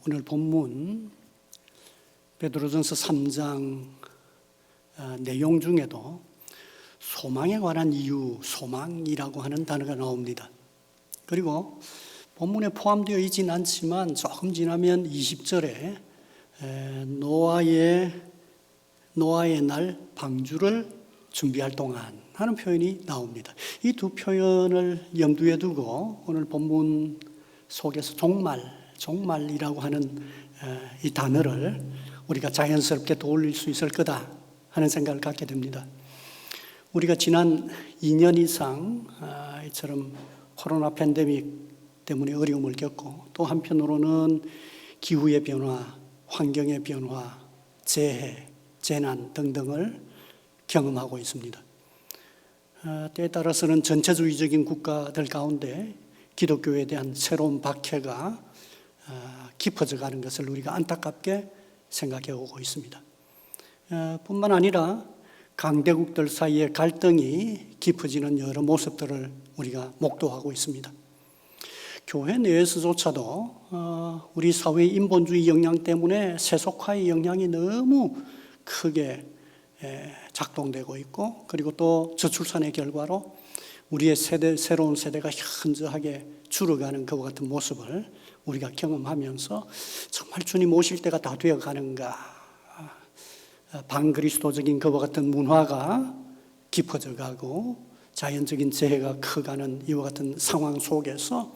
오늘 본문 베드로전서 3장 내용 중에도 소망에 관한 이유, 소망이라고 하는 단어가 나옵니다. 그리고 본문에 포함되어 있지는 않지만 조금 지나면 20절에 노아의 날 방주를 준비할 동안 하는 표현이 나옵니다. 이 두 표현을 염두에 두고 오늘 본문 속에서 종말이라고 하는 이 단어를 우리가 자연스럽게 떠올릴 수 있을 거다 하는 생각을 갖게 됩니다. 우리가 지난 2년 이상 이처럼 코로나 팬데믹 때문에 어려움을 겪고 또 한편으로는 기후의 변화, 환경의 변화, 재해, 재난 등등을 경험하고 있습니다. 때에 따라서는 전체주의적인 국가들 가운데 기독교에 대한 새로운 박해가 깊어져 가는 것을 우리가 안타깝게 생각해 오고 있습니다. 뿐만 아니라 강대국들 사이의 갈등이 깊어지는 여러 모습들을 우리가 목도하고 있습니다. 교회 내에서조차도 우리 사회의 인본주의 영향 때문에 세속화의 영향이 너무 크게 작동되고 있고, 그리고 또 저출산의 결과로 우리의 새로운 세대가 현저하게 줄어가는 것과 같은 모습을 우리가 경험하면서 정말 주님 오실 때가 다 되어가는가, 반그리스도적인 것과 같은 문화가 깊어져 가고 자연적인 재해가 커가는 이와 같은 상황 속에서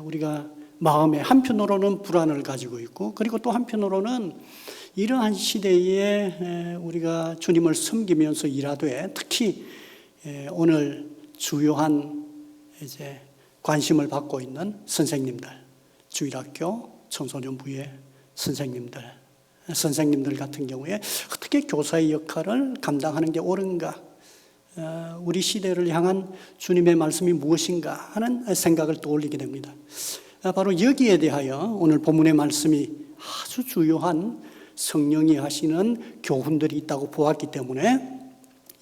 우리가 마음에 한편으로는 불안을 가지고 있고, 그리고 또 한편으로는 이러한 시대에 우리가 주님을 섬기면서 일하되 특히 오늘 주요한 관심을 받고 있는 선생님들, 주일학교, 청소년부의 선생님들 같은 경우에 어떻게 교사의 역할을 감당하는 게 옳은가, 우리 시대를 향한 주님의 말씀이 무엇인가 하는 생각을 떠올리게 됩니다. 바로 여기에 대하여 오늘 본문의 말씀이 아주 주요한 성령이 하시는 교훈들이 있다고 보았기 때문에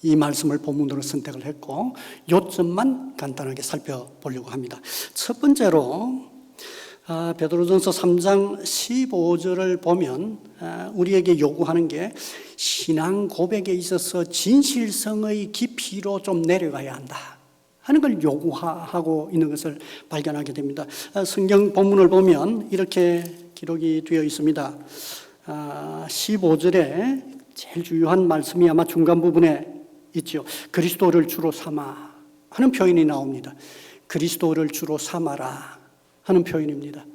이 말씀을 본문으로 선택을 했고, 요점만 간단하게 살펴보려고 합니다. 첫 번째로 베드로전서 3장 15절을 보면 우리에게 요구하는 게 신앙 고백에 있어서 진실성의 깊이로 좀 내려가야 한다 하는 걸 요구하고 있는 것을 발견하게 됩니다. 성경 본문을 보면 이렇게 기록이 되어 있습니다. 15절에 제일 주요한 말씀이 아마 중간 부분에 있죠. 그리스도를 주로 삼아 하는 표현이 나옵니다. 그리스도를 주로 삼아라 하는 표현입니다.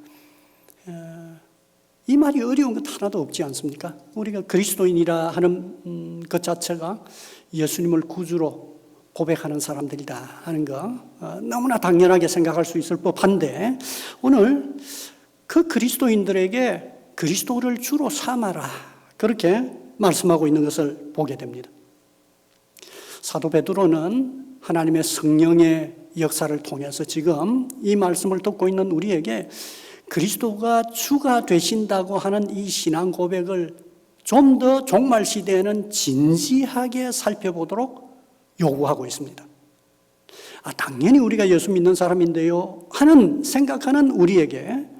이 말이 어려운 것 하나도 없지 않습니까? 우리가 그리스도인이라 하는 것 자체가 예수님을 구주로 고백하는 사람들이다 하는 거 너무나 당연하게 생각할 수 있을 법한데, 오늘 그 그리스도인들에게 그리스도를 주로 삼아라 그렇게 말씀하고 있는 것을 보게 됩니다. 사도 베드로는 하나님의 성령의 역사를 통해서 지금 이 말씀을 듣고 있는 우리에게 그리스도가 주가 되신다고 하는 이 신앙 고백을 좀 더 종말 시대에는 진지하게 살펴보도록 요구하고 있습니다. 당연히 우리가 예수 믿는 사람인데요 하는 생각하는 우리에게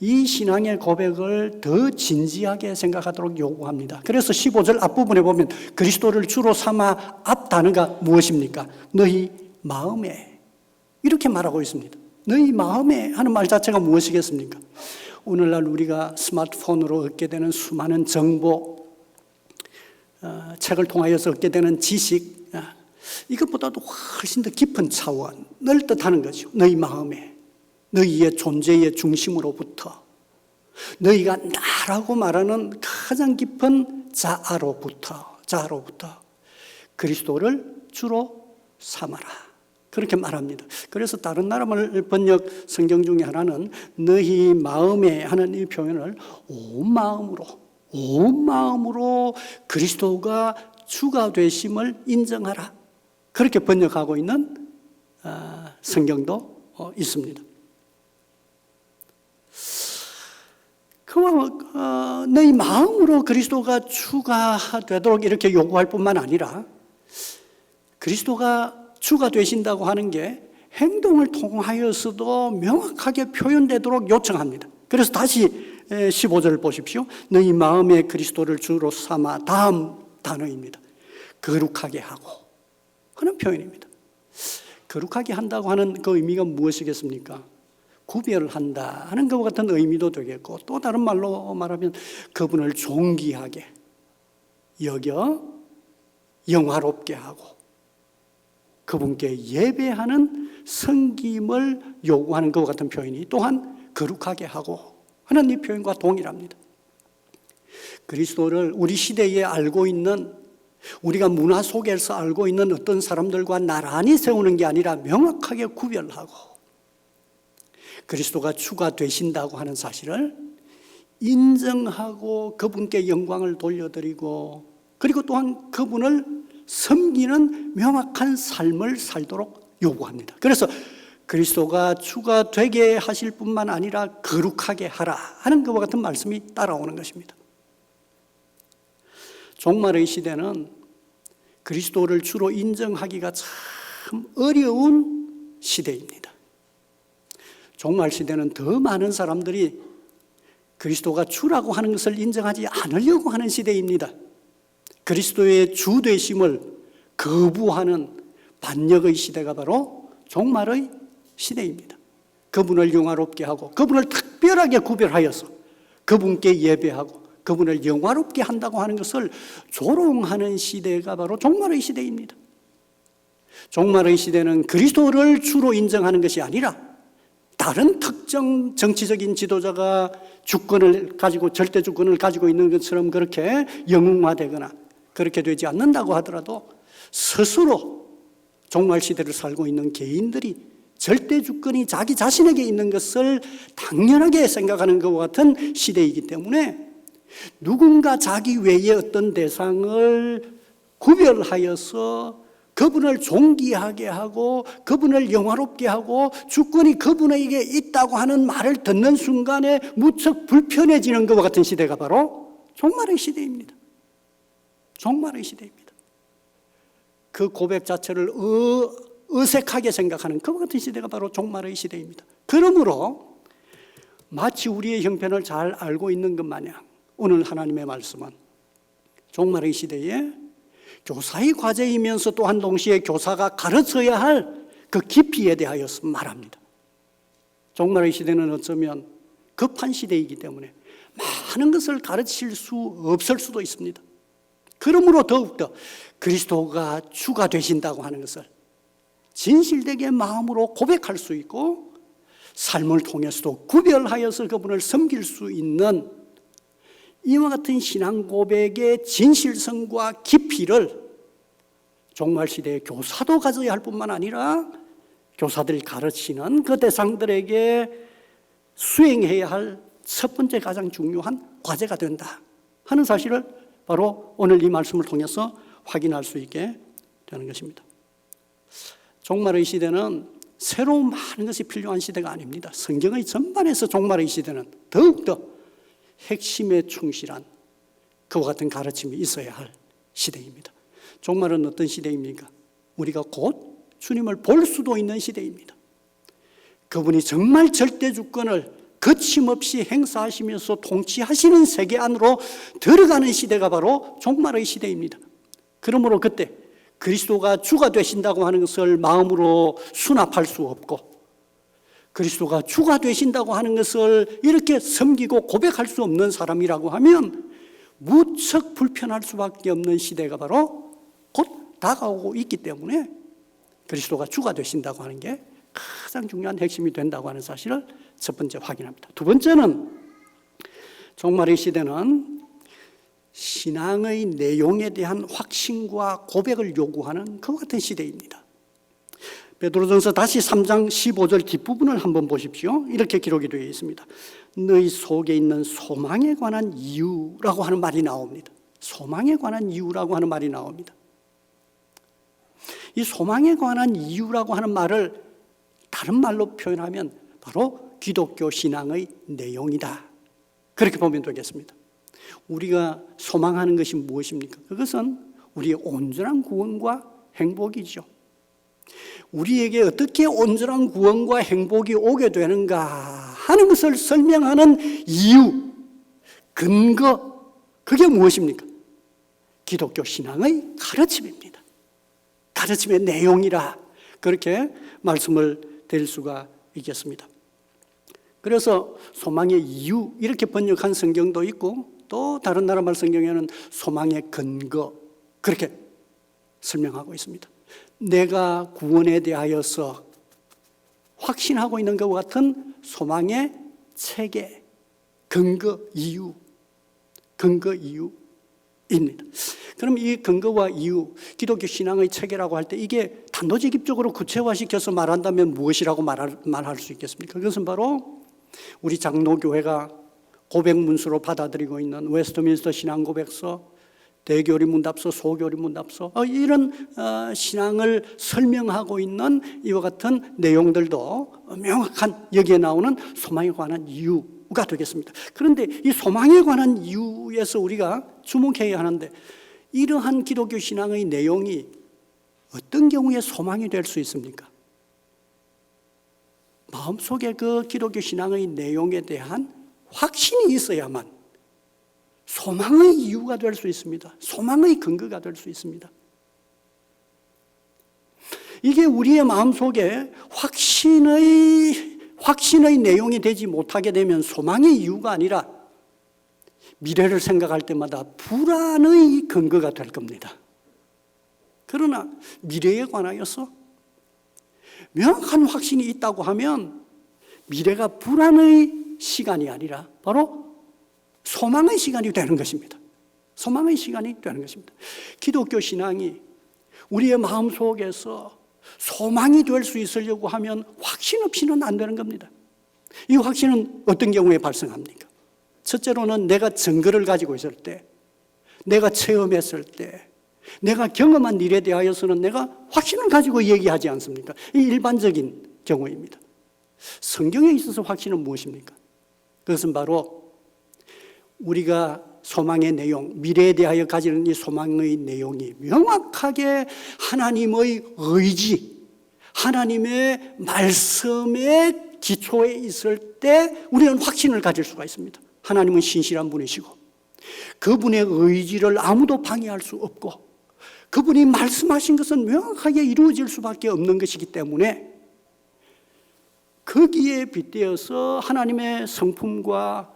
이 신앙의 고백을 더 진지하게 생각하도록 요구합니다. 그래서 15절 앞부분에 보면 그리스도를 주로 삼아 앞 단어가 무엇입니까? 너희 마음에, 이렇게 말하고 있습니다. 너희 마음에 하는 말 자체가 무엇이겠습니까? 오늘날 우리가 스마트폰으로 얻게 되는 수많은 정보, 책을 통하여서 얻게 되는 지식, 이것보다도 훨씬 더 깊은 차원을 뜻하는 거죠. 너희 마음에, 너희의 존재의 중심으로부터, 너희가 나라고 말하는 가장 깊은 자아로부터 그리스도를 주로 삼아라 그렇게 말합니다. 그래서 다른 나라 번역 성경 중에 하나는 너희 마음에 하는 이 표현을 온 마음으로 그리스도가 주가 되심을 인정하라 그렇게 번역하고 있는 성경도 있습니다. 너희 마음으로 그리스도가 주가 되도록 이렇게 요구할 뿐만 아니라 그리스도가 주가 되신다고 하는 게 행동을 통하여서도 명확하게 표현되도록 요청합니다. 그래서 다시 15절 보십시오. 너희 마음에 그리스도를 주로 삼아, 다음 단어입니다. 거룩하게 하고 하는 표현입니다. 거룩하게 한다고 하는 그 의미가 무엇이겠습니까? 구별한다 하는 것 같은 의미도 되겠고, 또 다른 말로 말하면 그분을 존귀하게 여겨 영화롭게 하고 그분께 예배하는 섬김을 요구하는 것 같은 표현이 또한 거룩하게 하고 하는 이 표현과 동일합니다. 그리스도를 우리 시대에 알고 있는, 우리가 문화 속에서 알고 있는 어떤 사람들과 나란히 세우는 게 아니라 명확하게 구별하고 그리스도가 주가 되신다고 하는 사실을 인정하고 그분께 영광을 돌려드리고, 그리고 또한 그분을 섬기는 명확한 삶을 살도록 요구합니다. 그래서 그리스도가 주가 되게 하실 뿐만 아니라 거룩하게 하라 하는 것과 같은 말씀이 따라오는 것입니다. 종말의 시대는 그리스도를 주로 인정하기가 참 어려운 시대입니다. 종말 시대는 더 많은 사람들이 그리스도가 주라고 하는 것을 인정하지 않으려고 하는 시대입니다. 그리스도의 주 되심을 거부하는 반역의 시대가 바로 종말의 시대입니다. 그분을 영화롭게 하고 그분을 특별하게 구별하여서 그분께 예배하고 그분을 영화롭게 한다고 하는 것을 조롱하는 시대가 바로 종말의 시대입니다. 종말의 시대는 그리스도를 주로 인정하는 것이 아니라 다른 특정 정치적인 지도자가 주권을 가지고, 절대 주권을 가지고 있는 것처럼 그렇게 영웅화되거나 그렇게 되지 않는다고 하더라도 스스로 종말 시대를 살고 있는 개인들이 절대 주권이 자기 자신에게 있는 것을 당연하게 생각하는 것과 같은 시대이기 때문에 누군가 자기 외의 어떤 대상을 구별하여서 그분을 존귀하게 하고 그분을 영화롭게 하고 주권이 그분에게 있다고 하는 말을 듣는 순간에 무척 불편해지는 것과 같은 시대가 바로 종말의 시대입니다. 종말의 시대입니다. 그 고백 자체를 어색하게 생각하는 그와 같은 시대가 바로 종말의 시대입니다. 그러므로 마치 우리의 형편을 잘 알고 있는 것 마냥 오늘 하나님의 말씀은 종말의 시대에 교사의 과제이면서 또한 동시에 교사가 가르쳐야 할 그 깊이에 대하여서 말합니다. 종말의 시대는 어쩌면 급한 시대이기 때문에 많은 것을 가르칠 수 없을 수도 있습니다. 그러므로 더욱더 그리스도가 주가 되신다고 하는 것을 진실되게 마음으로 고백할 수 있고 삶을 통해서도 구별하여서 그분을 섬길 수 있는 이와 같은 신앙 고백의 진실성과 깊이를 종말 시대의 교사도 가져야 할 뿐만 아니라 교사들이 가르치는 그 대상들에게 수행해야 할 첫 번째 가장 중요한 과제가 된다 하는 사실을 바로 오늘 이 말씀을 통해서 확인할 수 있게 되는 것입니다. 종말의 시대는 새로운 많은 것이 필요한 시대가 아닙니다. 성경의 전반에서 종말의 시대는 더욱더 핵심에 충실한 그와 같은 가르침이 있어야 할 시대입니다. 종말은 어떤 시대입니까? 우리가 곧 주님을 볼 수도 있는 시대입니다. 그분이 정말 절대 주권을 거침없이 행사하시면서 통치하시는 세계 안으로 들어가는 시대가 바로 종말의 시대입니다. 그러므로 그때 그리스도가 주가 되신다고 하는 것을 마음으로 수납할 수 없고 그리스도가 주가 되신다고 하는 것을 이렇게 섬기고 고백할 수 없는 사람이라고 하면 무척 불편할 수밖에 없는 시대가 바로 곧 다가오고 있기 때문에 그리스도가 주가 되신다고 하는 게 가장 중요한 핵심이 된다고 하는 사실을 첫 번째 확인합니다. 두 번째는 종말의 시대는 신앙의 내용에 대한 확신과 고백을 요구하는 그와 같은 시대입니다. 베드로전서 다시 3장 15절 뒷부분을 한번 보십시오. 이렇게 기록이 되어 있습니다. 너희 속에 있는 소망에 관한 이유라고 하는 말이 나옵니다. 소망에 관한 이유라고 하는 말이 나옵니다. 이 소망에 관한 이유라고 하는 말을 다른 말로 표현하면 바로 기독교 신앙의 내용이다. 그렇게 보면 되겠습니다. 우리가 소망하는 것이 무엇입니까? 그것은 우리의 온전한 구원과 행복이죠. 우리에게 어떻게 온전한 구원과 행복이 오게 되는가 하는 것을 설명하는 이유, 근거, 그게 무엇입니까? 기독교 신앙의 가르침입니다. 가르침의 내용이라 그렇게 말씀을 드릴 수가 있겠습니다. 그래서 소망의 이유 이렇게 번역한 성경도 있고 또 다른 나라 말 성경에는 소망의 근거 그렇게 설명하고 있습니다. 내가 구원에 대하여서 확신하고 있는 것과 같은 소망의 체계, 근거 이유입니다. 그럼 이 근거와 이유, 기독교 신앙의 체계라고 할 때 이게 단도직입적으로 구체화시켜서 말한다면 무엇이라고 말할 수 있겠습니까? 그것은 바로 우리 장로교회가 고백문서로 받아들이고 있는 웨스트민스터 신앙고백서, 대교리 문답서, 소교리 문답서 이런 신앙을 설명하고 있는 이와 같은 내용들도 명확한 여기에 나오는 소망에 관한 이유가 되겠습니다. 그런데 이 소망에 관한 이유에서 우리가 주목해야 하는데 이러한 기독교 신앙의 내용이 어떤 경우에 소망이 될 수 있습니까? 마음속에 그 기독교 신앙의 내용에 대한 확신이 있어야만 소망의 이유가 될 수 있습니다. 소망의 근거가 될 수 있습니다. 이게 우리의 마음속에 확신의 내용이 되지 못하게 되면 소망의 이유가 아니라 미래를 생각할 때마다 불안의 근거가 될 겁니다. 그러나 미래에 관하여서 명확한 확신이 있다고 하면 미래가 불안의 시간이 아니라 바로 소망의 시간이 되는 것입니다. 소망의 시간이 되는 것입니다. 기독교 신앙이 우리의 마음속에서 소망이 될 수 있으려고 하면 확신 없이는 안 되는 겁니다. 이 확신은 어떤 경우에 발생합니까? 첫째로는 내가 증거를 가지고 있을 때, 내가 체험했을 때, 내가 경험한 일에 대하여서는 내가 확신을 가지고 얘기하지 않습니까? 이 일반적인 경우입니다. 성경에 있어서 확신은 무엇입니까? 그것은 바로 우리가 소망의 내용, 미래에 대하여 가지는 이 소망의 내용이 명확하게 하나님의 의지, 하나님의 말씀의 기초에 있을 때 우리는 확신을 가질 수가 있습니다. 하나님은 신실한 분이시고 그분의 의지를 아무도 방해할 수 없고 그분이 말씀하신 것은 명확하게 이루어질 수밖에 없는 것이기 때문에 거기에 빗대어서 하나님의 성품과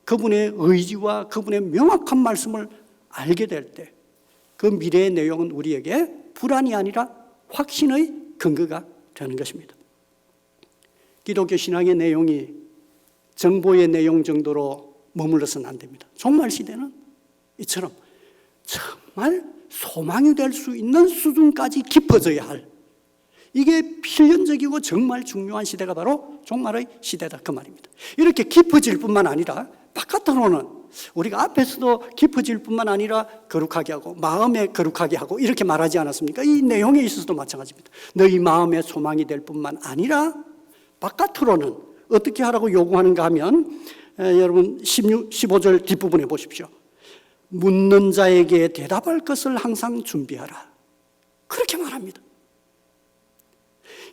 그분의 의지와 그분의 명확한 말씀을 알게 될 때 그 미래의 내용은 우리에게 불안이 아니라 확신의 근거가 되는 것입니다. 기독교 신앙의 내용이 정보의 내용 정도로 머물러서는 안 됩니다. 종말 시대는 이처럼 정말 소망이 될 수 있는 수준까지 깊어져야 할 이게 필연적이고 정말 중요한 시대가 바로 종말의 시대다 그 말입니다. 이렇게 깊어질 뿐만 아니라 바깥으로는 우리가 앞에서도 깊어질 뿐만 아니라 거룩하게 하고 마음에 거룩하게 하고 이렇게 말하지 않았습니까? 이 내용에 있어서도 마찬가지입니다. 너희 마음의 소망이 될 뿐만 아니라 바깥으로는 어떻게 하라고 요구하는가 하면 여러분 15절 뒷부분에 보십시오. 묻는 자에게 대답할 것을 항상 준비하라. 그렇게 말합니다.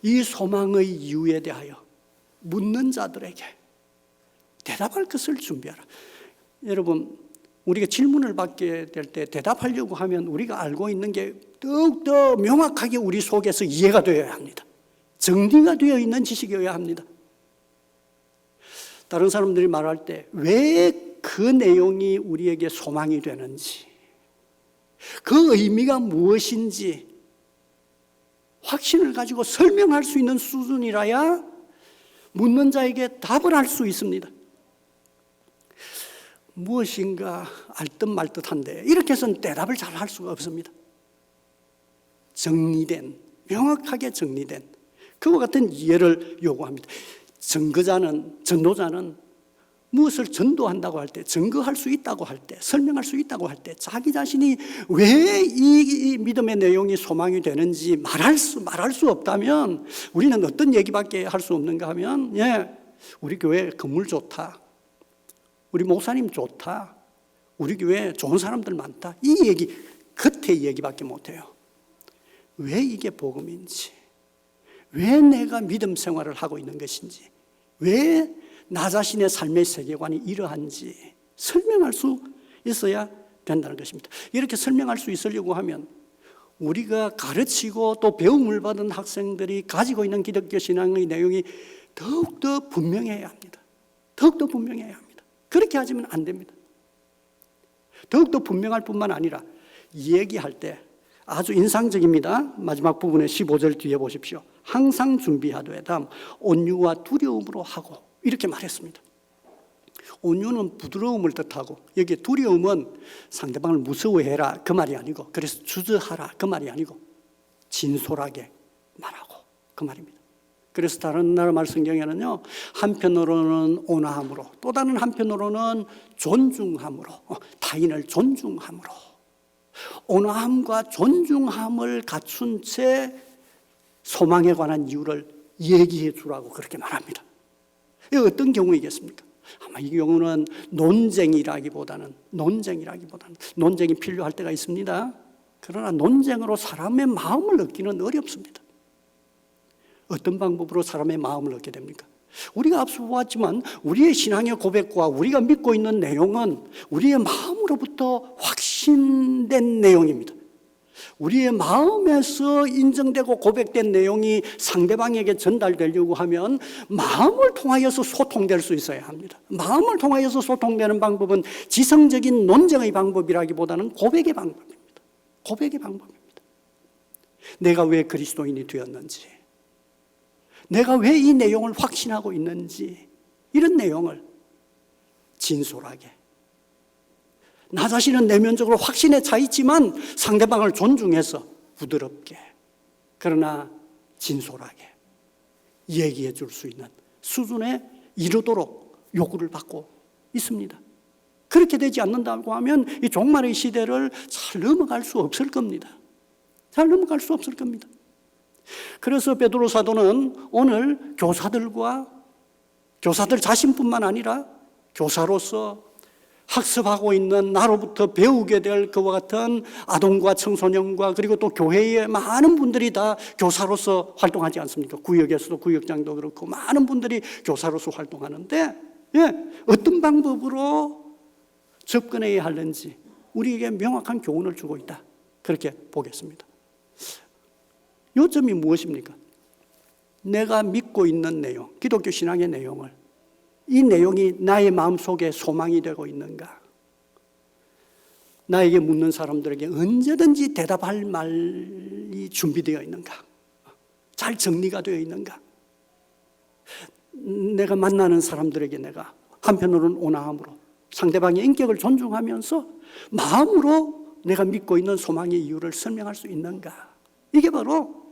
이 소망의 이유에 대하여 묻는 자들에게 대답할 것을 준비하라. 여러분, 우리가 질문을 받게 될 때 대답하려고 하면 우리가 알고 있는 게 더욱더 명확하게 우리 속에서 이해가 되어야 합니다. 정리가 되어 있는 지식이어야 합니다. 다른 사람들이 말할 때 왜 그 내용이 우리에게 소망이 되는지, 그 의미가 무엇인지 확신을 가지고 설명할 수 있는 수준이라야 묻는 자에게 답을 할 수 있습니다. 무엇인가 알듯 말듯한데 이렇게 해서는 대답을 잘 할 수가 없습니다. 정리된, 명확하게 정리된 그와 같은 이해를 요구합니다. 전도자는 무엇을 전도한다고 할 때, 증거할 수 있다고 할 때, 설명할 수 있다고 할 때 자기 자신이 왜 이 믿음의 내용이 소망이 되는지 말할 수 없다면 우리는 어떤 얘기밖에 할 수 없는가 하면 우리 교회 건물 좋다, 우리 목사님 좋다, 우리 교회 좋은 사람들 많다, 이 얘기, 겉에 얘기밖에 못해요. 왜 이게 복음인지, 왜 내가 믿음 생활을 하고 있는 것인지, 왜 나 자신의 삶의 세계관이 이러한지 설명할 수 있어야 된다는 것입니다. 이렇게 설명할 수 있으려고 하면 우리가 가르치고 또 배움을 받은 학생들이 가지고 있는 기독교 신앙의 내용이 더욱더 분명해야 합니다. 더욱더 분명해야 합니다. 그렇게 하시면 안 됩니다. 더욱더 분명할 뿐만 아니라 얘기할 때 아주 인상적입니다. 마지막 부분에 15절 뒤에 보십시오. 항상 준비하되 다음 온유와 두려움으로 하고 이렇게 말했습니다. 온유는 부드러움을 뜻하고 여기에 두려움은 상대방을 무서워해라 그 말이 아니고 그래서 주저하라 그 말이 아니고 진솔하게 말하고 그 말입니다. 그래서 다른 나라 말씀경에는요 한편으로는 온화함으로 또 다른 한편으로는 존중함으로 타인을 존중함으로 온화함과 존중함을 갖춘 채 소망에 관한 이유를 얘기해 주라고 그렇게 말합니다. 이게 어떤 경우이겠습니까? 아마 이 경우는 논쟁이라기보다는 논쟁이 필요할 때가 있습니다. 그러나 논쟁으로 사람의 마음을 얻기는 어렵습니다. 어떤 방법으로 사람의 마음을 얻게 됩니까? 우리가 앞서 보았지만 우리의 신앙의 고백과 우리가 믿고 있는 내용은 우리의 마음으로부터 확신된 내용입니다. 우리의 마음에서 인정되고 고백된 내용이 상대방에게 전달되려고 하면 마음을 통하여서 소통될 수 있어야 합니다. 마음을 통하여서 소통되는 방법은 지성적인 논쟁의 방법이라기보다는 고백의 방법입니다. 고백의 방법입니다. 내가 왜 그리스도인이 되었는지, 내가 왜 이 내용을 확신하고 있는지 이런 내용을 진솔하게 나 자신은 내면적으로 확신에 차 있지만 상대방을 존중해서 부드럽게 그러나 진솔하게 얘기해 줄 수 있는 수준에 이르도록 요구를 받고 있습니다. 그렇게 되지 않는다고 하면 이 종말의 시대를 잘 넘어갈 수 없을 겁니다. 잘 넘어갈 수 없을 겁니다. 그래서 베드로 사도는 오늘 교사들 자신뿐만 아니라 교사로서 학습하고 있는 나로부터 배우게 될 그와 같은 아동과 청소년과 그리고 또 교회의 많은 분들이 다 교사로서 활동하지 않습니까? 구역에서도 구역장도 그렇고 많은 분들이 교사로서 활동하는데 어떤 방법으로 접근해야 하는지 우리에게 명확한 교훈을 주고 있다. 그렇게 보겠습니다. 요점이 무엇입니까? 내가 믿고 있는 내용, 기독교 신앙의 내용을 이 내용이 나의 마음속에 소망이 되고 있는가? 나에게 묻는 사람들에게 언제든지 대답할 말이 준비되어 있는가? 잘 정리가 되어 있는가? 내가 만나는 사람들에게 내가 한편으로는 온화함으로 상대방의 인격을 존중하면서 마음으로 내가 믿고 있는 소망의 이유를 설명할 수 있는가? 이게 바로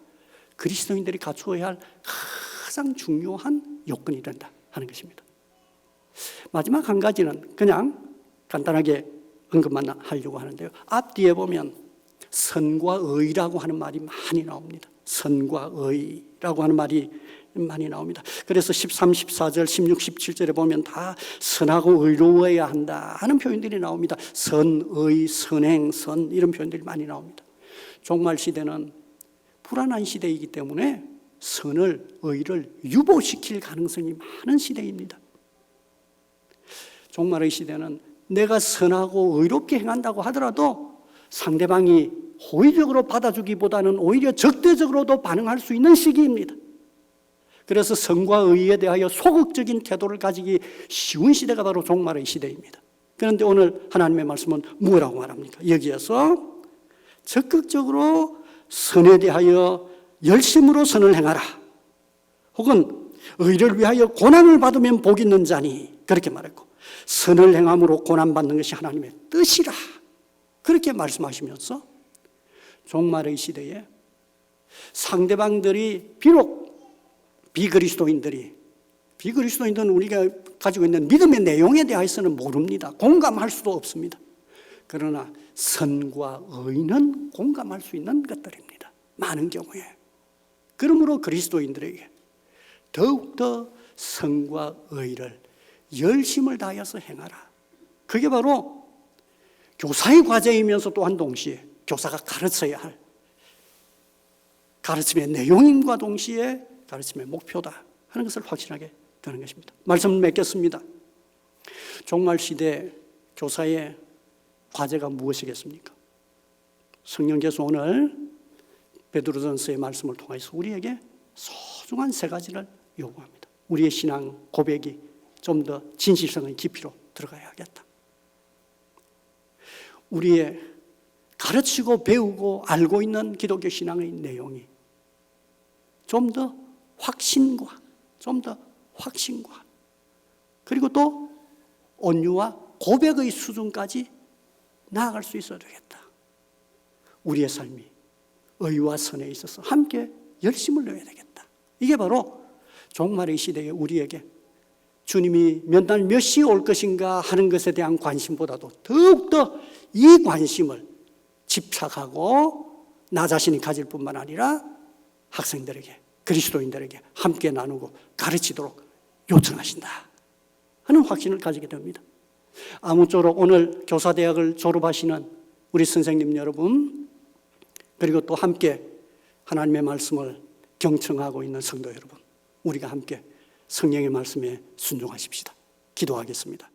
그리스도인들이 갖추어야 할 가장 중요한 요건이 된다 하는 것입니다. 마지막 한 가지는 그냥 간단하게 언급만 하려고 하는데요. 앞뒤에 보면 선과 의라고 하는 말이 많이 나옵니다. 선과 의라고 하는 말이 많이 나옵니다. 그래서 13, 14절, 16, 17절에 보면 다 선하고 의로워야 한다 하는 표현들이 나옵니다. 선, 의, 선행, 선 이런 표현들이 많이 나옵니다. 종말 시대는 불안한 시대이기 때문에 선을, 의를 유보시킬 가능성이 많은 시대입니다. 종말의 시대는 내가 선하고 의롭게 행한다고 하더라도 상대방이 호의적으로 받아주기보다는 오히려 적대적으로도 반응할 수 있는 시기입니다. 그래서 선과 의에 대하여 소극적인 태도를 가지기 쉬운 시대가 바로 종말의 시대입니다. 그런데 오늘 하나님의 말씀은 뭐라고 말합니까? 여기에서 적극적으로 선에 대하여 열심으로 선을 행하라. 혹은 의를 위하여 고난을 받으면 복 있는 자니 그렇게 말했고 선을 행함으로 고난받는 것이 하나님의 뜻이라 그렇게 말씀하시면서 종말의 시대에 상대방들이 비록 비그리스도인들은 우리가 가지고 있는 믿음의 내용에 대해서는 모릅니다. 공감할 수도 없습니다. 그러나 선과 의는 공감할 수 있는 것들입니다. 많은 경우에. 그러므로 그리스도인들에게 더욱더 선과 의를 열심을 다하여서 행하라. 그게 바로 교사의 과제이면서 또한 동시에 교사가 가르쳐야 할 가르침의 내용임과 동시에 가르침의 목표다 하는 것을 확신하게 그런 것입니다. 말씀을 맺겠습니다. 종말 시대 교사의 과제가 무엇이겠습니까? 성령께서 오늘 베드로전서의 말씀을 통해서 우리에게 소중한 세 가지를 요구합니다. 우리의 신앙 고백이 좀 더 진실성의 깊이로 들어가야겠다. 우리의 가르치고 배우고 알고 있는 기독교 신앙의 내용이 좀 더 확신과 그리고 또 온유와 고백의 수준까지 나아갈 수 있어야 되겠다. 우리의 삶이 의와 선에 있어서 함께 열심을 내야 되겠다. 이게 바로 종말의 시대에 우리에게 주님이 몇 날 몇 시에 올 것인가 하는 것에 대한 관심보다도 더욱더 이 관심을 집착하고 나 자신이 가질 뿐만 아니라 학생들에게, 그리스도인들에게 함께 나누고 가르치도록 요청하신다 하는 확신을 가지게 됩니다. 아무쪼록 오늘 교사대학을 졸업하시는 우리 선생님 여러분, 그리고 또 함께 하나님의 말씀을 경청하고 있는 성도 여러분, 우리가 함께 성령의 말씀에 순종하십시다. 기도하겠습니다.